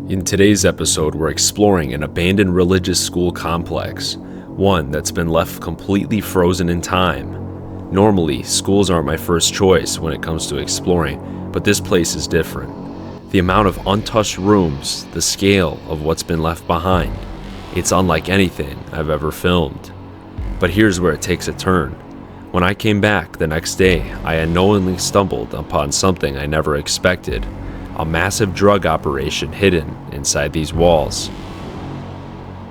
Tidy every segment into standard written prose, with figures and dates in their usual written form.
In today's episode, we're exploring an abandoned religious school complex, one that's been left completely frozen in time. Normally, schools aren't my first choice when it comes to exploring, but this place is different. The amount of untouched rooms, the scale of what's been left behind, it's unlike anything I've ever filmed. But here's where it takes a turn. When I came back the next day, I unknowingly stumbled upon something I never expected. A massive drug operation hidden inside these walls.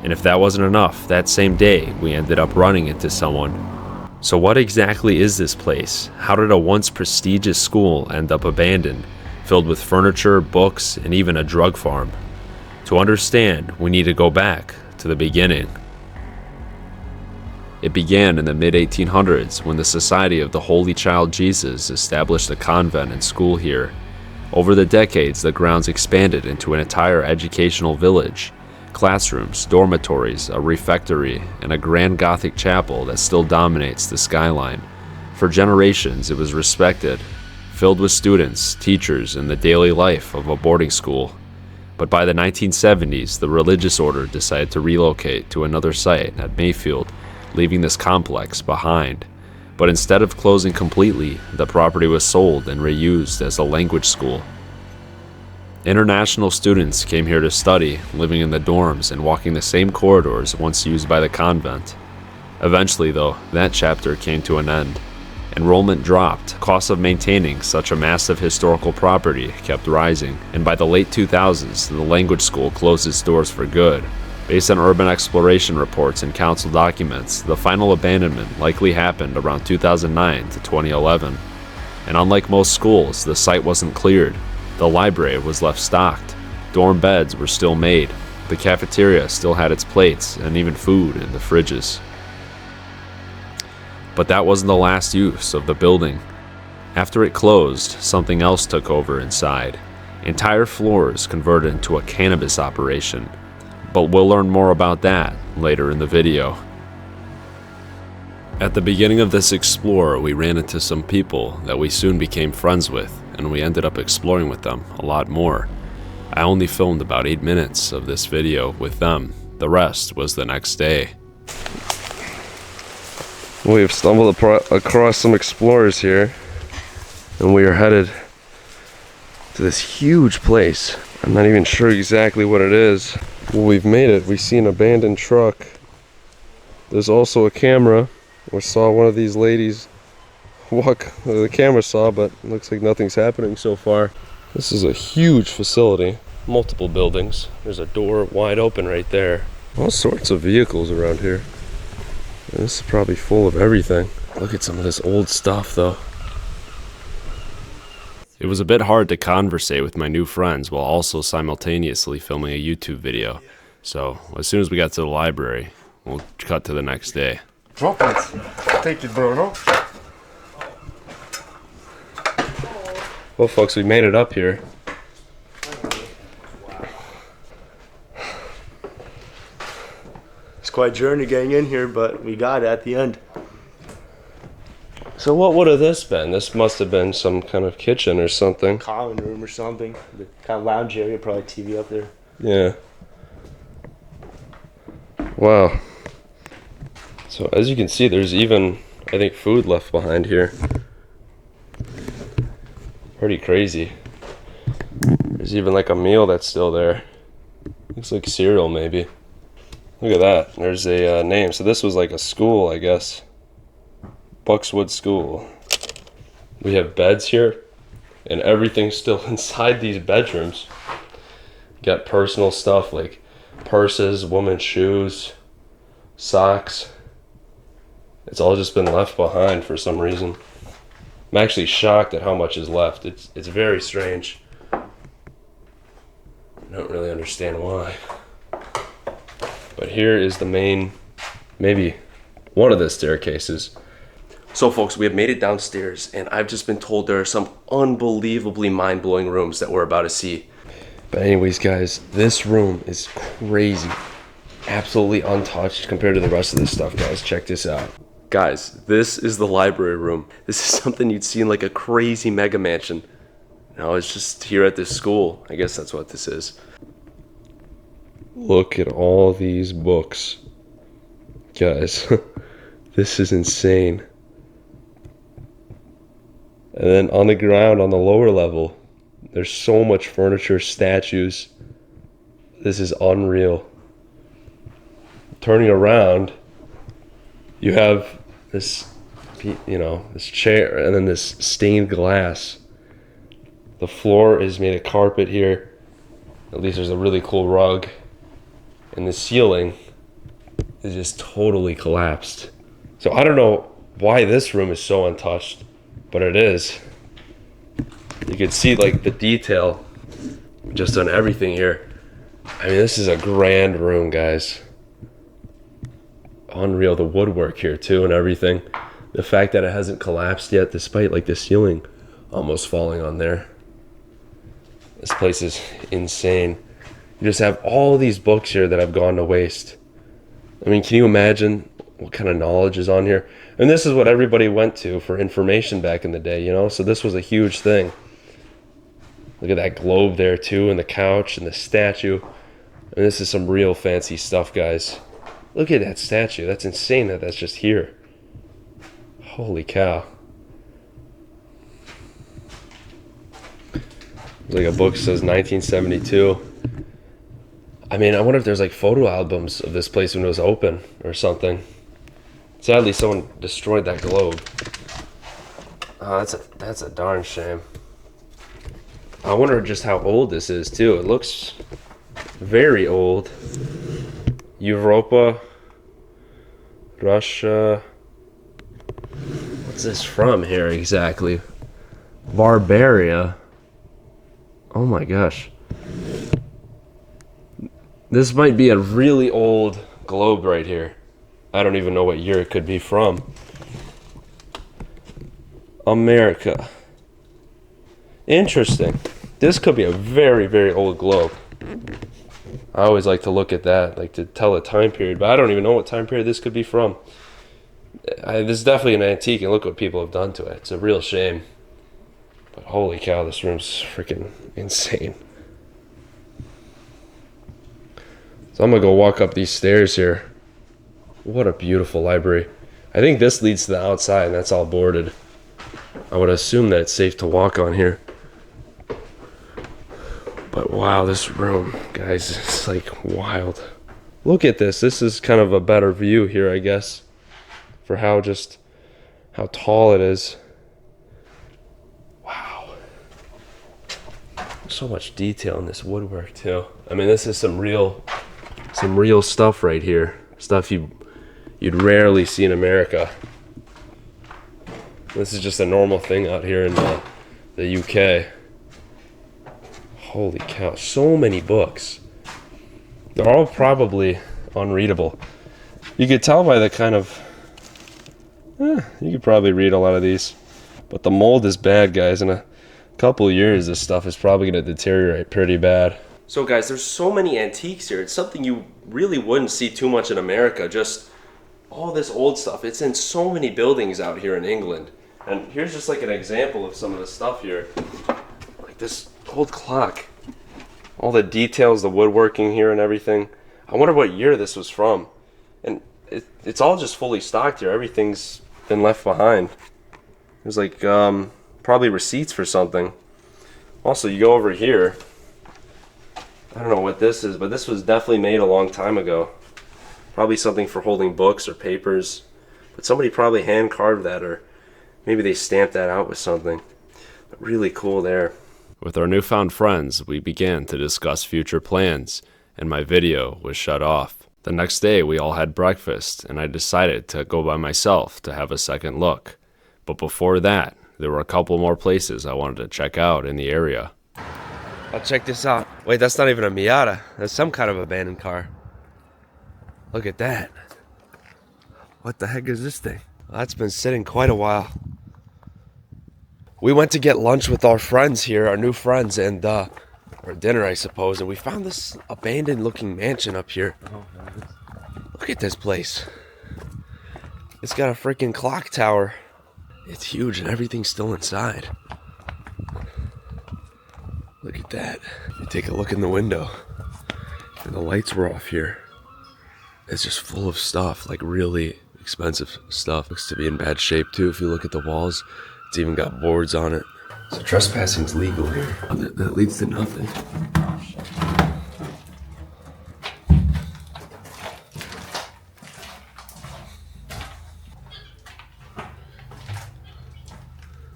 And if that wasn't enough, that same day we ended up running into someone. So what exactly is this place? How did a once prestigious school end up abandoned, filled with furniture, books, and even a drug farm? To understand, we need to go back to the beginning. It began in the mid-1800s when the Society of the Holy Child Jesus established a convent and school here. Over the decades, the grounds expanded into an entire educational village. Classrooms, dormitories, a refectory, and a grand Gothic chapel that still dominates the skyline. For generations, it was respected, filled with students, teachers, and the daily life of a boarding school. But by the 1970s, the religious order decided to relocate to another site at Mayfield, leaving this complex behind. But instead of closing completely, the property was sold and reused as a language school. International students came here to study, living in the dorms and walking the same corridors once used by the convent. Eventually, though, that chapter came to an end. Enrollment dropped, costs of maintaining such a massive historical property kept rising, and by the late 2000s, the language school closed its doors for good. Based on urban exploration reports and council documents, the final abandonment likely happened around 2009 to 2011. And unlike most schools, the site wasn't cleared. The library was left stocked. Dorm beds were still made. The cafeteria still had its plates and even food in the fridges. But that wasn't the last use of the building. After it closed, something else took over inside. Entire floors converted into a cannabis operation. But we'll learn more about that later in the video. At the beginning of this explore, we ran into some people that we soon became friends with, and we ended up exploring with them a lot more. I only filmed about 8 minutes of this video with them. The rest was the next day. We've stumbled across some explorers here, and we are headed to this huge place. I'm not even sure exactly what it is. Well, we've made it. We see an abandoned truck. There's also a camera. We saw one of these ladies walk. The camera saw, but it looks like nothing's happening so far. This is a huge facility. Multiple buildings. There's a door wide open right there. All sorts of vehicles around here. And this is probably full of everything. Look at some of this old stuff, though. It was a bit hard to conversate with my new friends while also simultaneously filming a YouTube video. So, as soon as we got to the library, we'll cut to the next day. Drop it. Take it, bro, no? Well, folks, we made it up here. It's quite a journey getting in here, but we got it at the end. So what would have this been? This must have been some kind of kitchen or something. Common room or something. The kind of lounge area, probably TV up there. Yeah. Wow. So as you can see, there's even, I think, food left behind here. Pretty crazy. There's even like a meal that's still there. Looks like cereal, maybe. Look at that. There's a name. So this was like a school, I guess. Buckswood School. We have beds here, and everything's still inside these bedrooms. You got personal stuff like purses, women's shoes, socks. It's all just been left behind for some reason. I'm actually shocked at how much is left. It's very strange. I don't really understand why. But here is the main, maybe one of the staircases. So folks, we have made it downstairs, and I've just been told there are some unbelievably mind-blowing rooms that we're about to see. But anyways, guys, this room is crazy. Absolutely untouched compared to the rest of this stuff, guys. Check this out. Guys, this is the library room. This is something you'd see in like a crazy mega mansion. No, it's just here at this school. I guess that's what this is. Look at all these books. Guys, this is insane. And then on the ground, on the lower level, there's so much furniture, statues. This is unreal. Turning around, you have this, this chair and then this stained glass. The floor is made of carpet here. At least there's a really cool rug. And the ceiling is just totally collapsed. So I don't know why this room is so untouched, but it is. You can see like the detail just on everything here. I mean, this is a grand room, guys. Unreal. The woodwork here too and everything. The fact that it hasn't collapsed yet, despite like the ceiling almost falling on there. This place is insane. You just have all these books here that have gone to waste. I mean, can you imagine what kind of knowledge is on here? And this is what everybody went to for information back in the day, So this was a huge thing. Look at that globe there too, and the couch and the statue. And this is some real fancy stuff, guys. Look at that statue. That's insane that that's just here. Holy cow. There's like a book that says 1972. I mean, I wonder if there's like photo albums of this place when it was open or something. Sadly, someone destroyed that globe. Oh, that's a darn shame. I wonder just how old this is too. It looks very old. Europa, Russia. What's this from here exactly? Barbaria. Oh my gosh. This might be a really old globe right here. I don't even know what year it could be from. America. Interesting. This could be a very, very old globe. I always like to look at that, like to tell a time period, but I don't even know what time period this could be from. This is definitely an antique, and look what people have done to it. It's a real shame. But holy cow, this room's freaking insane. So I'm gonna go walk up these stairs here. What a beautiful library. I think this leads to the outside, and that's all boarded. I would assume that it's safe to walk on here. But wow, this room, guys, it's like wild. Look at this. This is kind of a better view here, I guess, for how tall it is. Wow. So much detail in this woodwork too. I mean, this is some real stuff right here. Stuff you'd rarely see in America. This is just a normal thing out here in the UK. Holy cow, so many books. They're all probably unreadable. You could tell by the kind of... you could probably read a lot of these. But the mold is bad, guys. In a couple of years, this stuff is probably going to deteriorate pretty bad. So guys, there's so many antiques here. It's something you really wouldn't see too much in America. Just all this old stuff. It's in so many buildings out here in England. And here's just like an example of some of the stuff here. Like this old clock. All the details, the woodworking here and everything. I wonder what year this was from. And it's all just fully stocked here. Everything's been left behind. There's like probably receipts for something. Also, you go over here. I don't know what this is, but this was definitely made a long time ago. Probably something for holding books or papers. But somebody probably hand carved that, or maybe they stamped that out with something. But really cool there. With our newfound friends, we began to discuss future plans, and my video was shut off. The next day, we all had breakfast, and I decided to go by myself to have a second look. But before that, there were a couple more places I wanted to check out in the area. I'll check this out. Wait, that's not even a Miata. That's some kind of abandoned car. Look at that. What the heck is this thing? Well, that's been sitting quite a while. We went to get lunch with our friends here, our new friends, and or dinner, I suppose, and we found this abandoned looking mansion up here. Look at this place. It's got a freaking clock tower. It's huge and everything's still inside. Look at that. Take a look in the window. And the lights were off here. It's just full of stuff, like really expensive stuff. Looks to be in bad shape too. If you look at the walls, it's even got boards on it. So trespassing's legal here. That leads to nothing.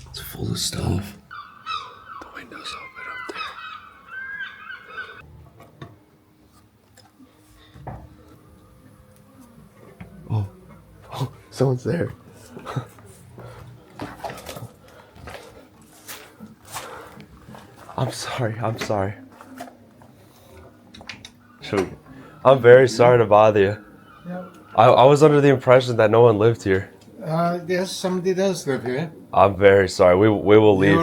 It's full of stuff. The window's open up there. Oh, someone's there. I'm sorry. I'm very sorry to bother you. Yeah. I was under the impression that no one lived here. Yes, somebody does live here. I'm very sorry. We will leave.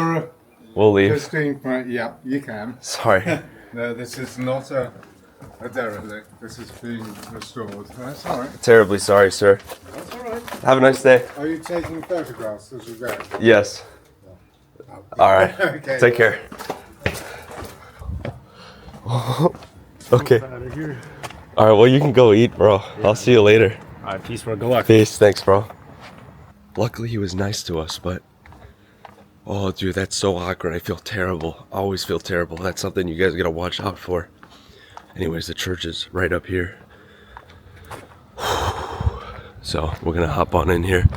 We'll leave. Yeah, you can. Sorry. No, this is not a derelict. This is being restored. That's all right. Terribly sorry, sir. That's all right. Have a nice day. Are you taking photographs as you go? Yes. All right. Okay. Take care. Okay. All right. Well, you can go eat, bro. I'll see you later. All right, peace, bro. Good luck. Peace. Thanks, bro. Luckily, he was nice to us, but oh, dude, that's so awkward. I feel terrible. I always feel terrible. That's something you guys gotta watch out for. Anyways, the church is right up here. So we're gonna hop on in here.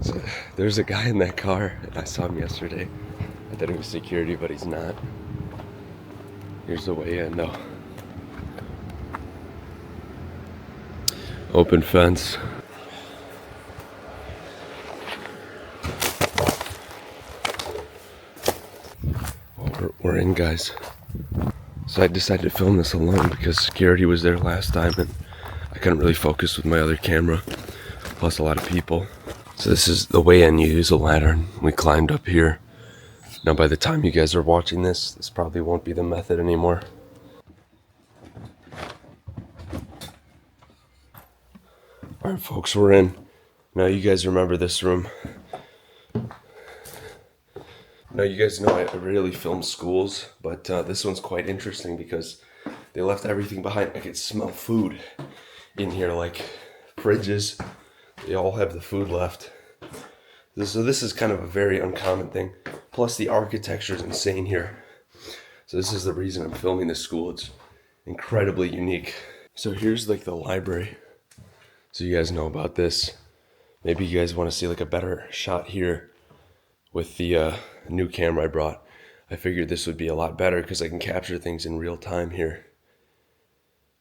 So, there's a guy in that car, and I saw him yesterday. I thought he was security, but he's not. Here's the way in, though. Open fence. Well, we're in, guys. So I decided to film this alone because security was there last time and I couldn't really focus with my other camera. Plus a lot of people. So this is the way in. You use a ladder. We climbed up here. Now by the time you guys are watching this, this probably won't be the method anymore. Alright folks, we're in. Now you guys remember this room. Now you guys know I rarely film schools, but this one's quite interesting because they left everything behind. I could smell food in here, like fridges. They all have the food left. So this is kind of a very uncommon thing. Plus the architecture is insane here. So this is the reason I'm filming this school. It's incredibly unique. So here's like the library. So you guys know about this. Maybe you guys want to see like a better shot here with the new camera I brought. I figured this would be a lot better because I can capture things in real time here.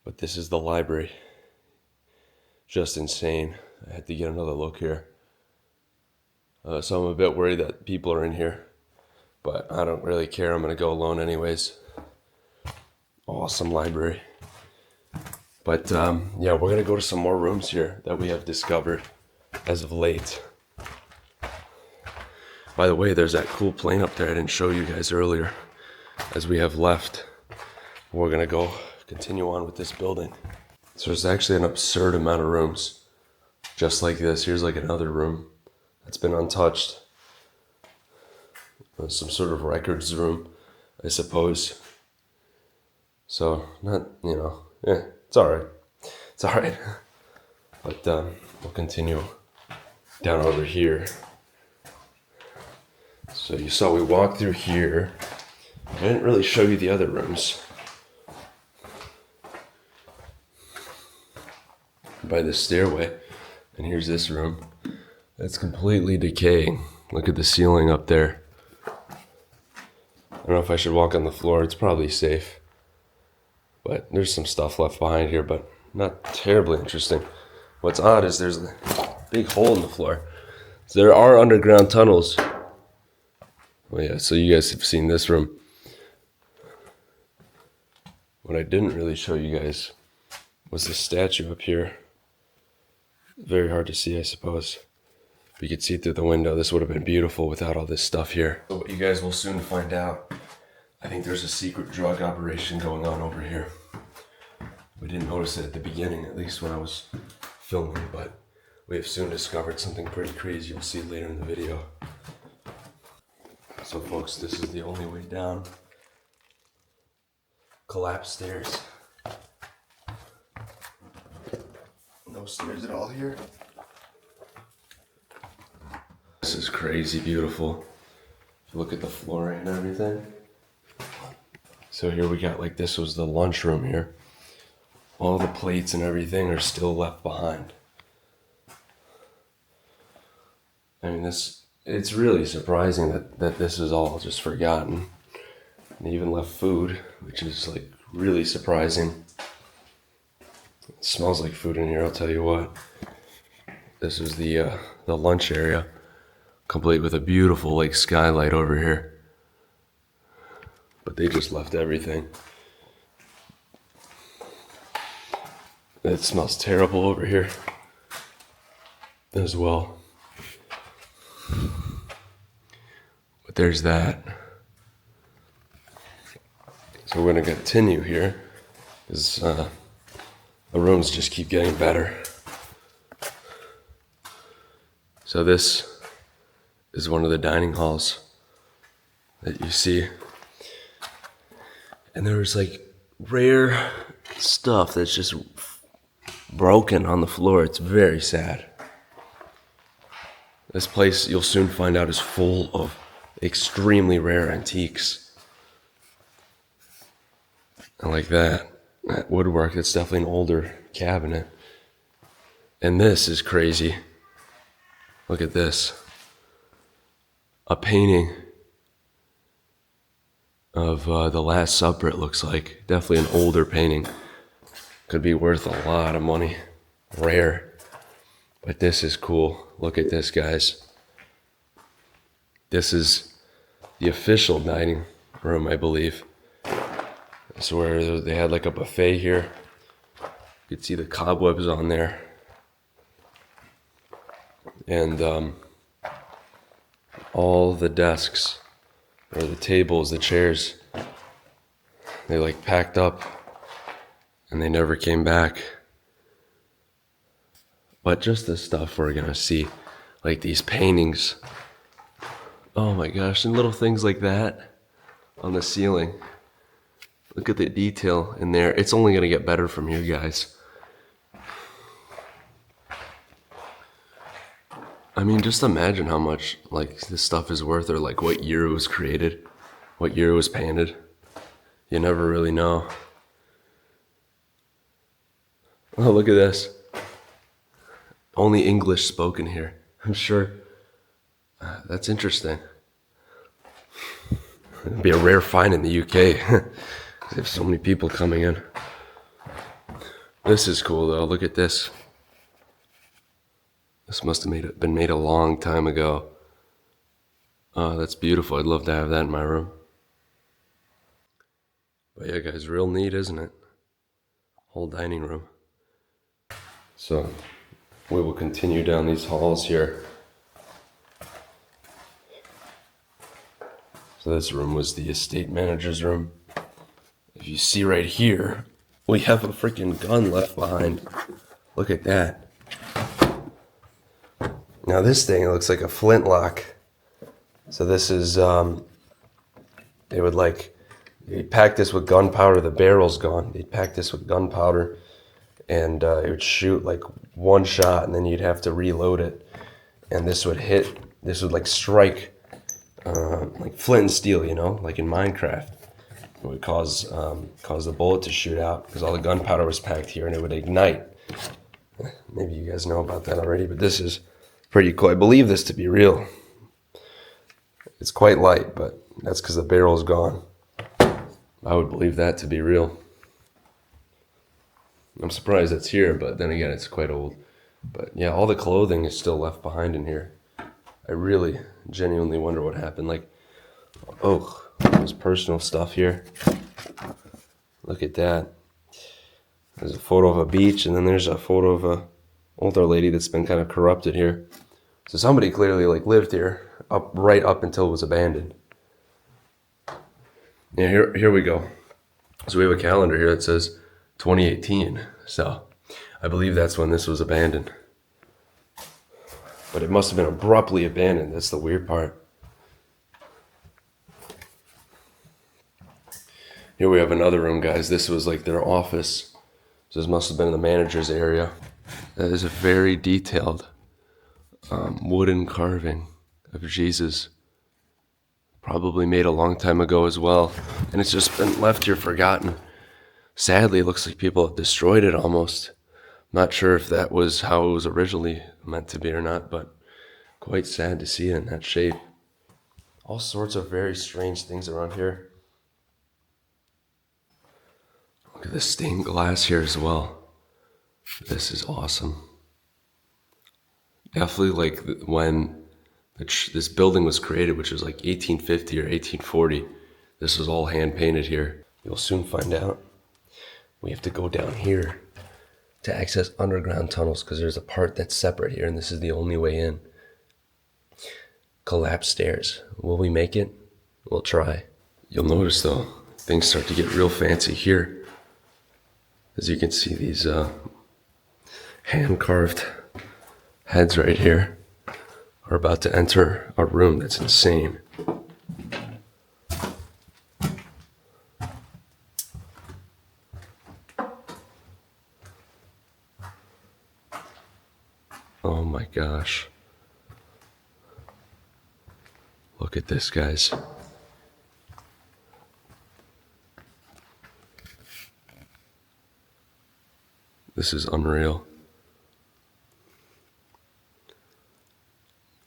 But this is the library. Just insane. I had to get another look here. So I'm a bit worried that people are in here, but I don't really care. I'm gonna go alone anyways. Awesome library. But yeah, we're gonna go to some more rooms here that we have discovered as of late. By the way, there's that cool plane up there I didn't show you guys earlier. As we have left, we're gonna go continue on with this building. So there's actually an absurd amount of rooms just like this. Here's like another room that's been untouched. Some sort of records room, I suppose. So not, you know, it's all right. It's all right. But we'll continue down over here. So you saw we walked through here. I didn't really show you the other rooms. By the stairway. And here's this room. It's completely decaying. Look at the ceiling up there. I don't know if I should walk on the floor. It's probably safe. But there's some stuff left behind here, but not terribly interesting. What's odd is there's a big hole in the floor. So there are underground tunnels. Well, yeah, so you guys have seen this room. What I didn't really show you guys was the statue up here. Very hard to see, I suppose. If you could see through the window, this would have been beautiful without all this stuff here. So what you guys will soon find out, I think there's a secret drug operation going on over here. We didn't notice it at the beginning, at least when I was filming, but we have soon discovered something pretty crazy you'll see later in the video. So folks, this is the only way down. Collapsed stairs. No stairs at all here. This is crazy beautiful. If you look at the flooring and everything. So here we got, like, this was the lunchroom here. All the plates and everything are still left behind. I mean, it's really surprising that this is all just forgotten. They even left food, which is like really surprising. It smells like food in here, I'll tell you what. This is the lunch area, complete with a beautiful like skylight over here. But they just left everything. It smells terrible over here as well. But there's that. So we're gonna continue here, because the rooms just keep getting better. So this is one of the dining halls that you see. And there's like rare stuff that's just broken on the floor. It's very sad. This place, you'll soon find out, is full of extremely rare antiques. And like that woodwork, that's definitely an older cabinet. And this is crazy. Look at this. A painting of the Last Supper, it looks like. Definitely an older painting. Could be worth a lot of money. Rare. But this is cool. Look at this, guys. This is the official dining room, I believe. It's where they had like a buffet here. You could see the cobwebs on there. And all the desks, or the tables, the chairs, they like packed up and they never came back. But just the stuff we're gonna see, like these paintings. Oh my gosh, and little things like that on the ceiling. Look at the detail in there. It's only gonna get better from here, guys. I mean, just imagine how much like this stuff is worth, or like what year it was created, what year it was painted. You never really know. Oh, look at this. Only English spoken here, I'm sure. That's interesting. It'd be a rare find in the UK. They have so many people coming in. This is cool though, look at this. This must have been made a long time ago. Oh, that's beautiful. I'd love to have that in my room. But yeah, guys, real neat, isn't it? Whole dining room. So we will continue down these halls here. So this room was the estate manager's room. If you see right here, we have a freaking gun left behind. Look at that. Now this thing looks like a flintlock. So this is, they would like, they'd pack this with gunpowder, the barrel's gone. They'd pack this with gunpowder and it would shoot like one shot and then you'd have to reload it. And this would like strike like flint and steel, you know, like in Minecraft. It would cause the bullet to shoot out because all the gunpowder was packed here and it would ignite. Maybe you guys know about that already, but this is pretty cool. I believe this to be real. It's quite light, but that's because the barrel's gone. I would believe that to be real. I'm surprised it's here, but then again, it's quite old. But yeah, all the clothing is still left behind in here. I really genuinely wonder what happened. Like, oh, there's personal stuff here. Look at that. There's a photo of a beach, and then there's a photo of a older lady that's been kind of corrupted here. So somebody clearly like lived here right up until it was abandoned. Yeah, here we go. So we have a calendar here that says 2018. So I believe that's when this was abandoned. But it must have been abruptly abandoned. That's the weird part. Here we have another room, guys. This was like their office. So this must have been the manager's area. That is a very detailed wooden carving of Jesus. Probably made a long time ago as well. And it's just been left here forgotten. Sadly, it looks like people have destroyed it almost. Not sure if that was how it was originally meant to be or not, but quite sad to see it in that shape. All sorts of very strange things around here. Look at the stained glass here as well. This is awesome. Definitely like when this building was created, which was like 1850 or 1840. This was all hand painted here. You'll soon find out. We have to go down here to access underground tunnels because there's a part that's separate here and this is the only way in. Collapsed stairs. Will we make it? We'll try. You'll notice though, things start to get real fancy here. As you can see, these hand-carved heads right here are about to enter a room that's insane. Oh my gosh. Look at this, guys. This is unreal.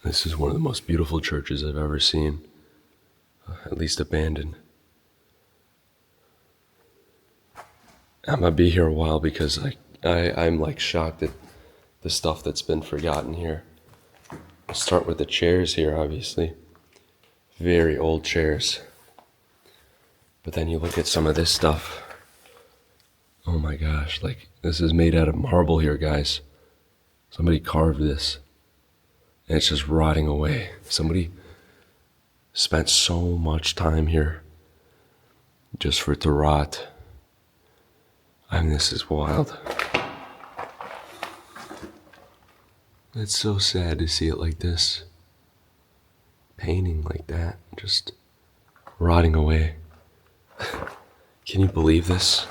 This is one of the most beautiful churches I've ever seen, at least abandoned. I'm gonna be here a while because I'm like shocked at the stuff that's been forgotten here. I'll start with the chairs here, obviously. Very old chairs. But then you look at some of this stuff. Oh my gosh, like this is made out of marble here, guys. Somebody carved this. And it's just rotting away. Somebody spent so much time here just for it to rot. I mean, this is wild. It's so sad to see it like this. Painting like that, just rotting away. Can you believe this?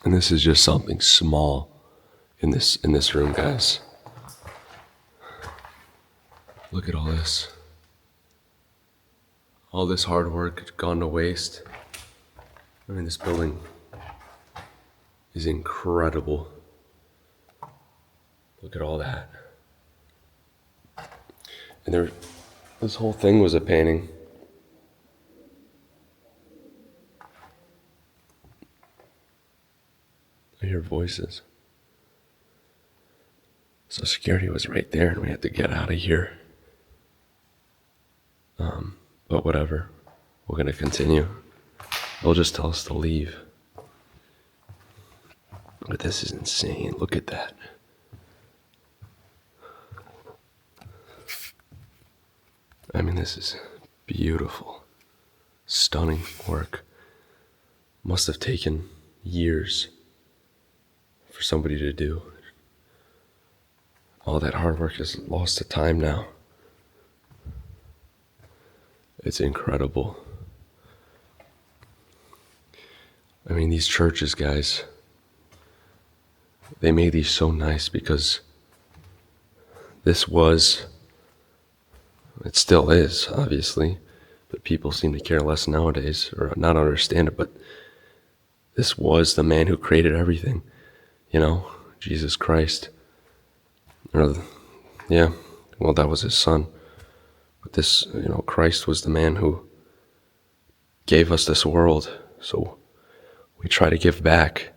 And this is just something small in this room, guys. Look at all this. All this hard work gone to waste. I mean, this building is incredible. Look at all that. And this whole thing was a painting. I hear voices. So security was right there and we had to get out of here. But whatever, we're gonna continue. They'll just tell us to leave. But this is insane, look at that. I mean, this is beautiful, stunning work. Must have taken years for somebody to do. All that hard work is lost to time now. It's incredible. I mean, these churches, guys, they made these so nice because this was, it still is, obviously, but people seem to care less nowadays or not understand it, but this was the man who created everything, you know, Jesus Christ. Or, yeah, well, that was his son. But this, you know, Christ was the man who gave us this world. So we try to give back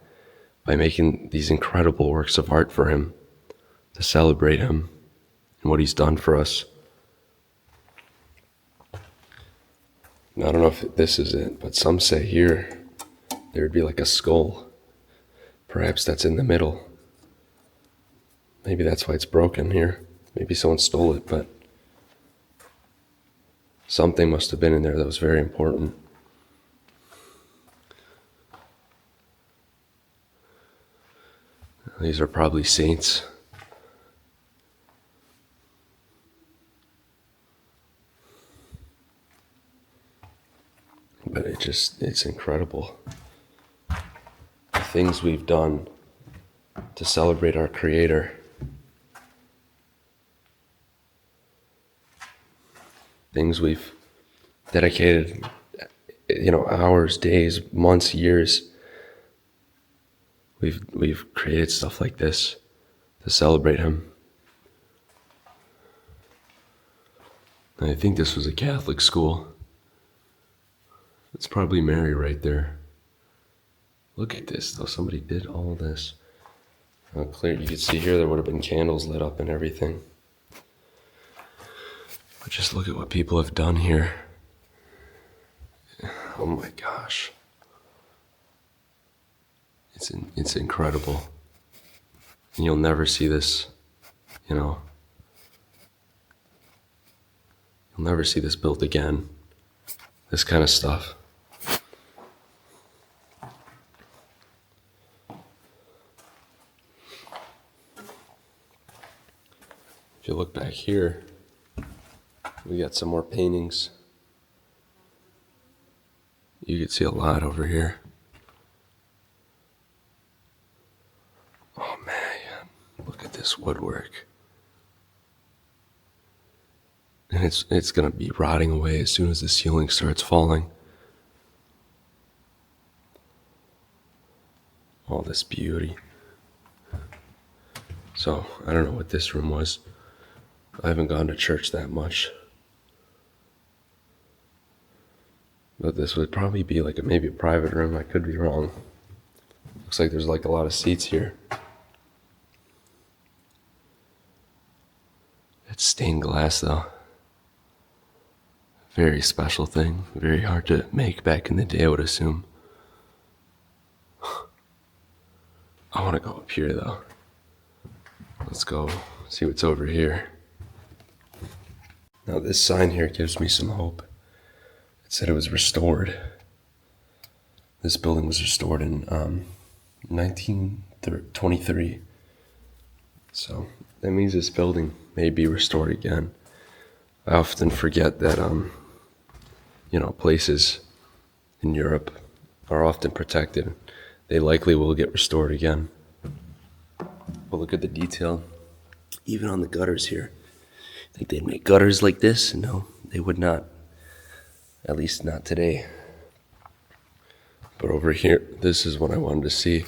by making these incredible works of art for him, to celebrate him and what he's done for us. And I don't know if this is it, but some say here there would be like a skull. Perhaps that's in the middle. Maybe that's why it's broken here. Maybe someone stole it, but something must have been in there that was very important. These are probably saints. But it's incredible. The things we've done to celebrate our Creator. Things we've dedicated, hours, days, months, years. We've created stuff like this to celebrate him. And I think this was a Catholic school. It's probably Mary right there. Look at this, though. Somebody did all this. Clear. You can see here there would have been candles lit up and everything. But just look at what people have done here. Oh my gosh. It's incredible. And you'll never see this, You'll never see this built again. This kind of stuff. If you look back here, we got some more paintings. You can see a lot over here. Oh man, look at this woodwork. And it's gonna be rotting away as soon as the ceiling starts falling. All this beauty. So, I don't know what this room was. I haven't gone to church that much. But this would probably be like maybe a private room. I could be wrong. Looks like there's like a lot of seats here. It's stained glass though. Very special thing. Very hard to make back in the day, I would assume. I want to go up here though. Let's go see what's over here. Now this sign here gives me some hope. It said it was restored. This building was restored in 1923. So that means this building may be restored again. I often forget that, places in Europe are often protected. They likely will get restored again. But look at the detail, even on the gutters here. Think they'd make gutters like this? No, they would not. At least not today. But over here, this is what I wanted to see.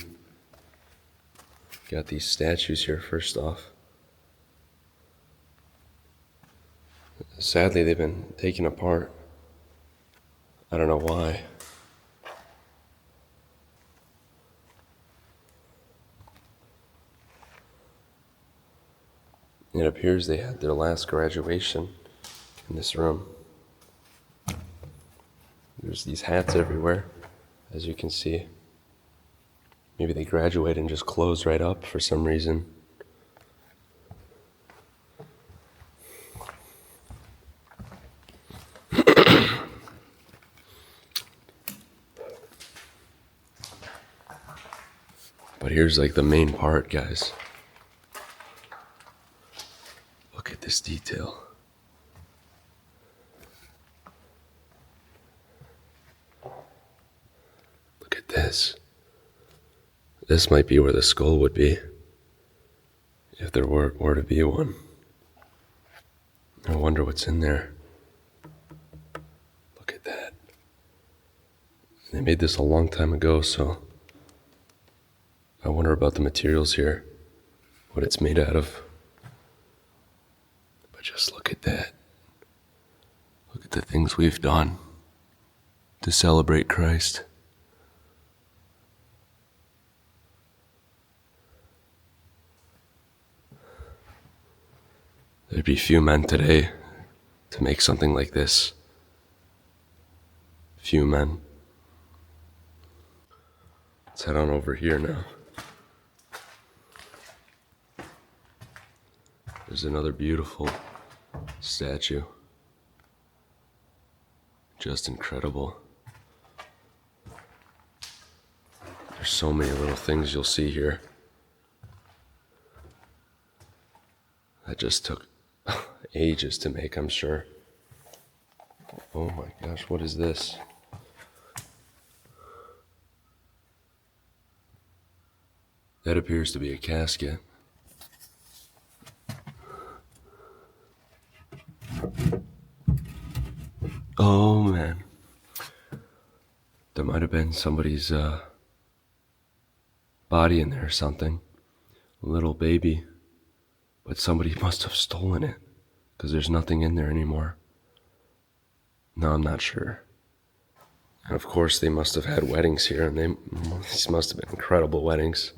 Got these statues here first off. Sadly, they've been taken apart. I don't know why. It appears they had their last graduation in this room. There's these hats everywhere, as you can see. Maybe they graduated and just closed right up for some reason. But here's like the main part, guys. Look at this detail. Look at this. This might be where the skull would be, if there were to be one. I wonder what's in there. Look at that. They made this a long time ago, so I wonder about the materials here, what it's made out of. But just look at that. Look at the things we've done to celebrate Christ. There'd be few men today to make something like this. Few men. Let's head on over here now. There's another beautiful statue. Just incredible. There's so many little things you'll see here. That just took ages to make, I'm sure. Oh my gosh, what is this? That appears to be a casket. Oh man. There might have been somebody's body in there or something. A little baby. But somebody must have stolen it, because there's nothing in there anymore. No, I'm not sure. And of course, they must have had weddings here, and these must have been incredible weddings.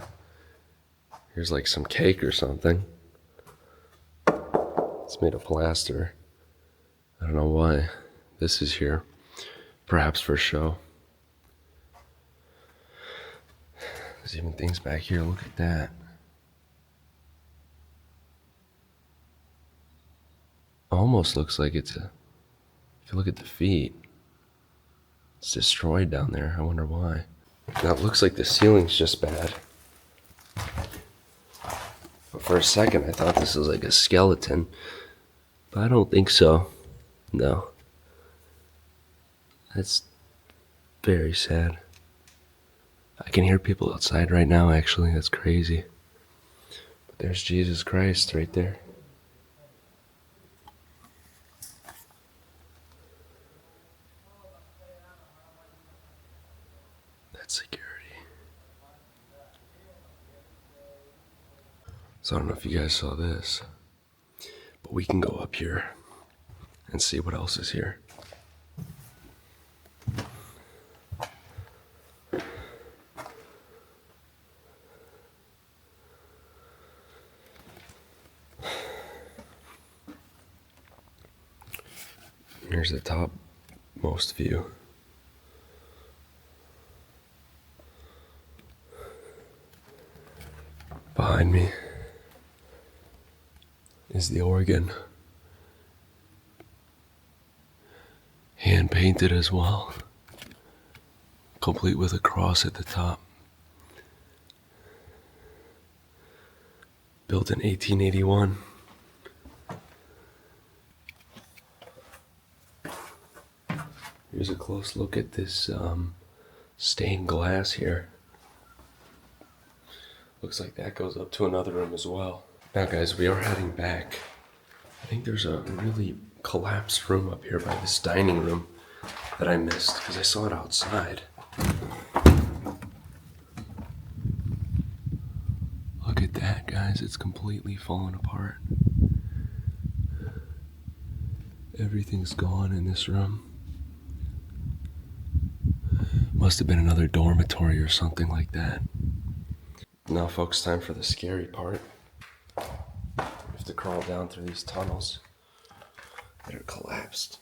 Here's like some cake or something. It's made of plaster. I don't know why this is here. Perhaps for show. There's even things back here. Look at that. Almost looks like it's a... If you look at the feet, it's destroyed down there. I wonder why. Now it looks like the ceiling's just bad. But for a second I thought this was like a skeleton. But I don't think so. No. That's very sad. I can hear people outside right now, actually. That's crazy. But there's Jesus Christ right there. That's security. So I don't know if you guys saw this, but we can go up here and see what else is here. Here's the topmost view. Behind me is the organ. Hand painted as well. Complete with a cross at the top. Built in 1881. Here's a close look at this stained glass here. Looks like that goes up to another room as well. Now guys, we are heading back. I think there's a really collapsed room up here by this dining room that I missed because I saw it outside. Look at that, guys. It's completely fallen apart. Everything's gone in this room. Must have been another dormitory or something like that. Now folks, time for the scary part. We have to crawl down through these tunnels that are collapsed.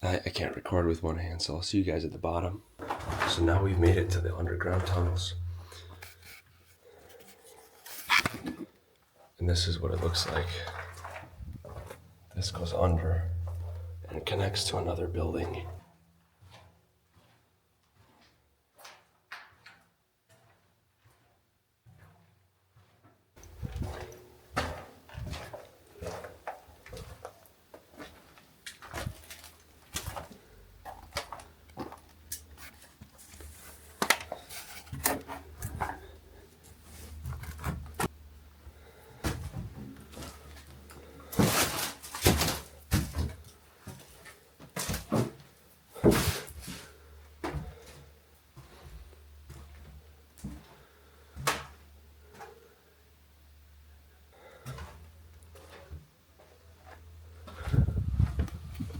I can't record with one hand, so I'll see you guys at the bottom. So now we've made it to the underground tunnels. And this is what it looks like. This goes under and connects to another building.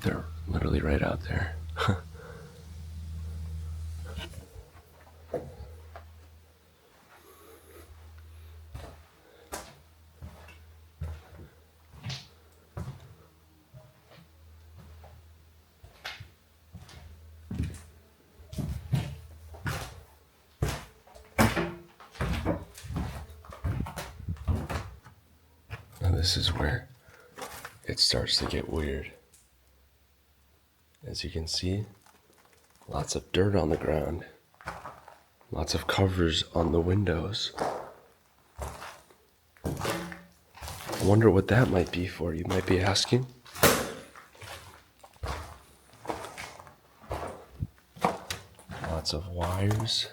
They're literally right out there. Now this is where it starts to get weird. As you can see, Lots of dirt on the ground. Lots of covers on the windows. I wonder what that might be for, you might be asking. Lots of wires.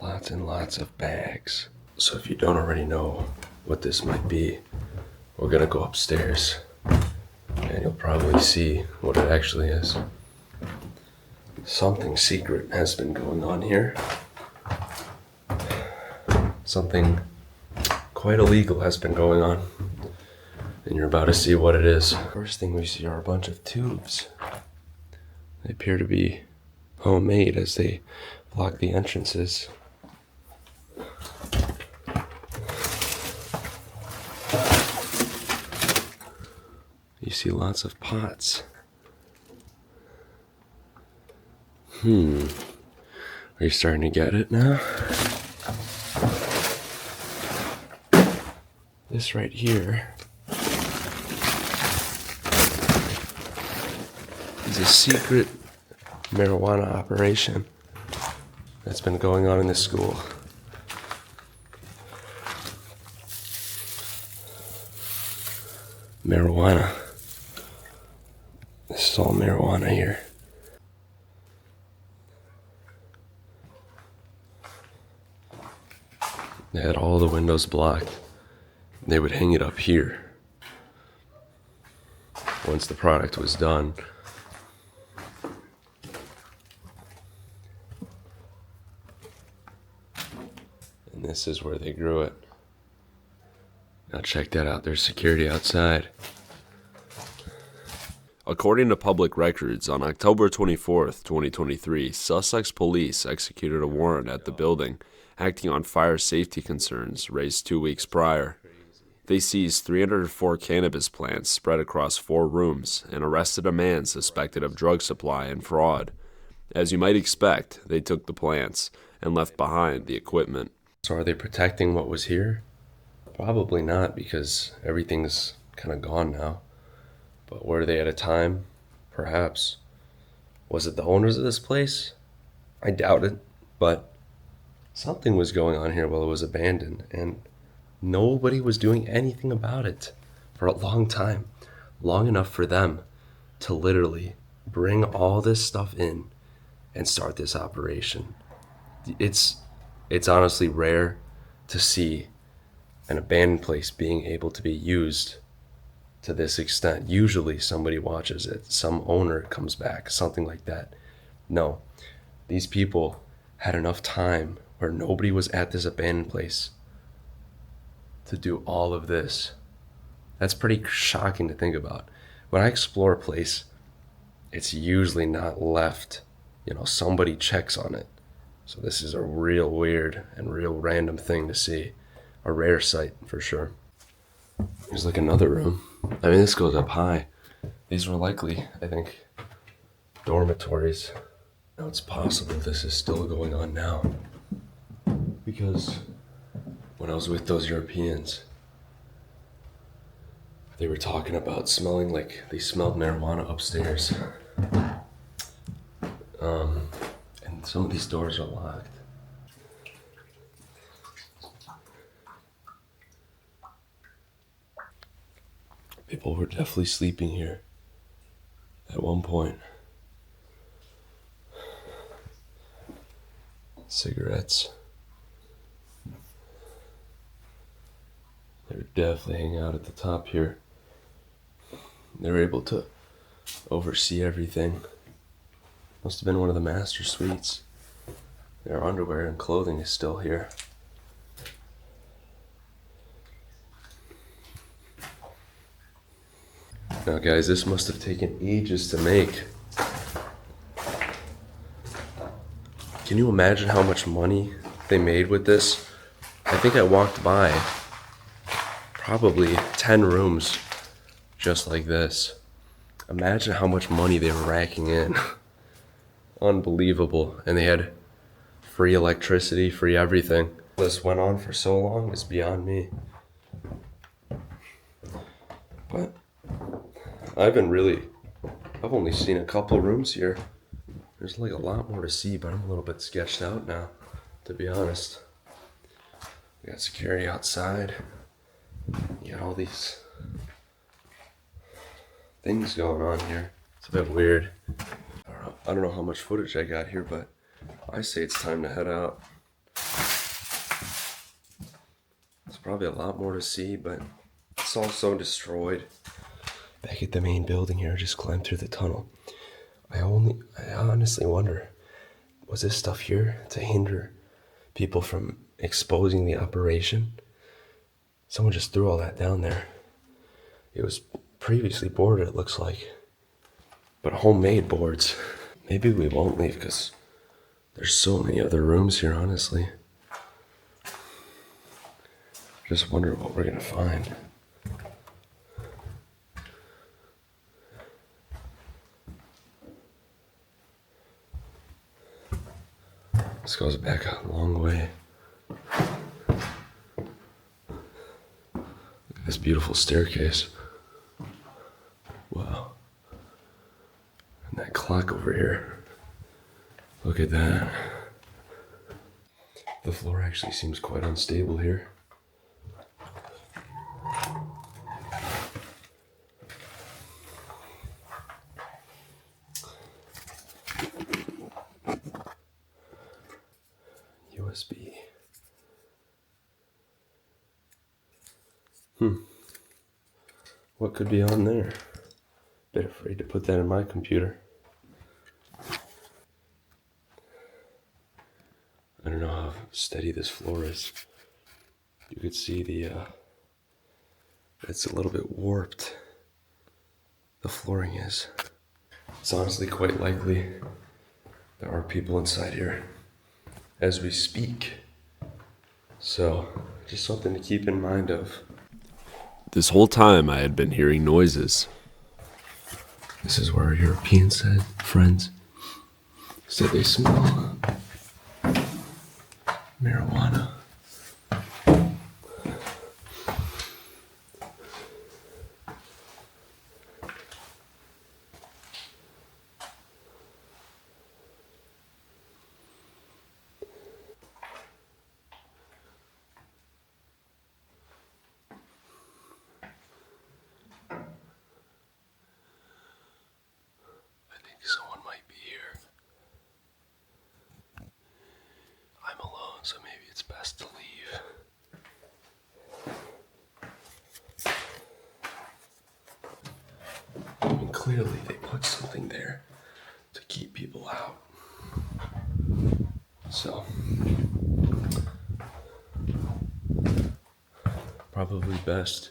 Lots and lots of bags. So if you don't already know what this might be, we're gonna go upstairs and you'll probably see what it actually is. Something secret has been going on here. Something quite illegal has been going on, and you're about to see what it is. First thing we see are a bunch of tubes. They appear to be homemade as they block the entrances. You see lots of pots. Are you starting to get it now? This right here is a secret marijuana operation that's been going on in this school. Marijuana. This is all marijuana here. They had all the windows blocked. They would hang it up here. Once the product was done, and this is where they grew it. Now check that out, there's security outside. According to public records, on October 24th, 2023, Sussex police executed a warrant at the building, acting on fire safety concerns raised 2 weeks prior. They seized 304 cannabis plants spread across 4 rooms and arrested a man suspected of drug supply and fraud. As you might expect, they took the plants and left behind the equipment. So are they protecting what was here? Probably not, because everything's kind of gone now. But were they at a time? Perhaps. Was it the owners of this place? I doubt it, but something was going on here while it was abandoned, and nobody was doing anything about it for a long time. Long enough for them to literally bring all this stuff in and start this operation. It's honestly rare to see an abandoned place being able to be used to this extent. Usually somebody watches it, some owner comes back, something like that. No, these people had enough time where nobody was at this abandoned place to do all of this. That's pretty shocking to think about. When I explore a place, it's usually not left, somebody checks on it. So this is a real weird and real random thing to see. A rare sight for sure. There's like another room. I mean, this goes up high. These were likely, I think, dormitories. Now it's possible this is still going on now, because when I was with those Europeans, they were talking about smelling like they smelled marijuana upstairs. And some of these doors are locked. People were definitely sleeping here at one point. Cigarettes. They were definitely hanging out at the top here. They were able to oversee everything. Must have been one of the master suites. Their underwear and clothing is still here. Now guys, this must have taken ages to make. Can you imagine how much money they made with this? I think I walked by probably 10 rooms just like this. Imagine how much money they were racking in. Unbelievable. And they had free electricity, free everything. This went on for so long is beyond me. But I've only seen a couple rooms here. There's like a lot more to see, but I'm a little bit sketched out now, to be honest. We got security outside. You got all these things going on here. It's a bit weird. I don't know how much footage I got here, but I say it's time to head out. There's probably a lot more to see, but it's all so destroyed. Back at the main building here, I just climbed through the tunnel. I honestly wonder, was this stuff here to hinder people from exposing the operation? Someone just threw all that down there. It was previously boarded, it looks like, but homemade boards. Maybe we won't leave because there's so many other rooms here, honestly. Just wonder what we're gonna find. This goes back a long way. Look at this beautiful staircase. Wow. And that clock over here. Look at that. The floor actually seems quite unstable here. USB. What could be on there? Bit afraid to put that in my computer. I don't know how steady this floor is. You could see it's a little bit warped. The flooring is. It's honestly quite likely there are people inside here as we speak. So, just something to keep in mind of. This whole time I had been hearing noises. This is where our European friends said they smell marijuana. Someone might be here. I'm alone, so maybe it's best to leave. I mean, clearly they put something there to keep people out. So, probably best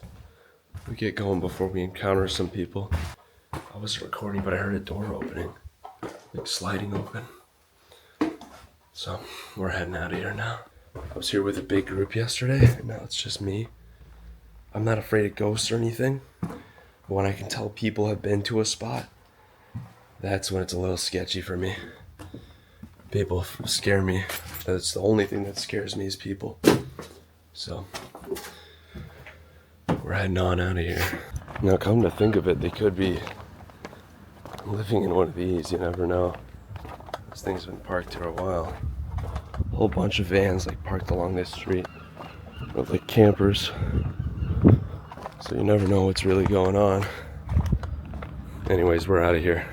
we get going before we encounter some people. I was recording, but I heard a door opening, like sliding open. So we're heading out of here now. I was here with a big group yesterday, and now it's just me. I'm not afraid of ghosts or anything, but when I can tell people have been to a spot, that's when it's a little sketchy for me. People scare me. That's the only thing that scares me is people. So we're heading on out of here. Now, come to think of it, they could be living in one of these, you never know. This thing's been parked here a while. A whole bunch of vans like parked along this street with like campers. So you never know what's really going on. Anyways, we're out of here.